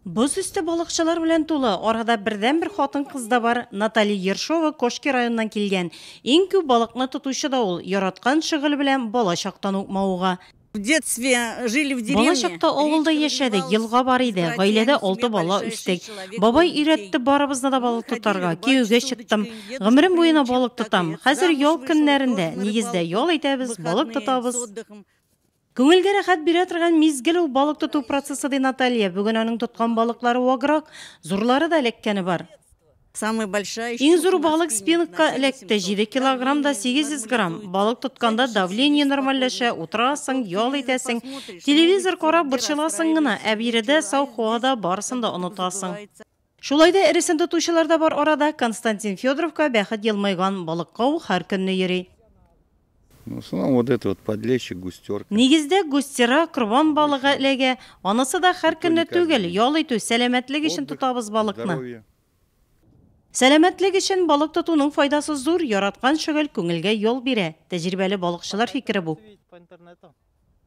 Боз үсті балықшылар белән тулы. Арада бердән бер хатын кызда бар. Наталья Ершова Кошки районынан килгән. Иң күп балыкны тотучы да ул. Яраткан шөгыль белән бала чактан ук мавыга. В детстве жили в деревне. Бала чакта авылда яшәде, елга бар иде. Гаиләдә 6 бала үстек. Бабай өйрәтте барыбызны да балык тотарга. Кияүгә чыктым. Гомерем буена балык тотам. Хәзер ял көннәрендә нигездә ял итәбез, балык тотабыз. Күңелгә рәхәт бирә торган мизгел ул балык тоту процессы ди Наталья. Бүген аның тоткан балыклары ваграк, зурлары да эләккәне бар. Самая большая. Иң зур балык спиннingка эләкте 7 килограммда 800 грамм. Балык тотканда давление нормальләшә, утырасың, ял итәсең, телевизор карап борчыласың гына, ә биредә сау һавада барсын да онытасың. Шулай да иресен тотучылар да бар арада. Константин Федоровка бәхет елмайган балыкка ул һәр көнне йөри. В основном вот это вот подлещик, густерка. Нигездә густера, корбан балыгы эләгә. Анысы да һәр көнне түгел, ял итү, сәламәтлек өчен тотабыз балыкны. Здоровье. Сәламәтлек өчен балык тотуның файдасы зур, яраткан шөгыль күңелгә ял бирә. Тәҗрибәле балыкчылар фикере бу.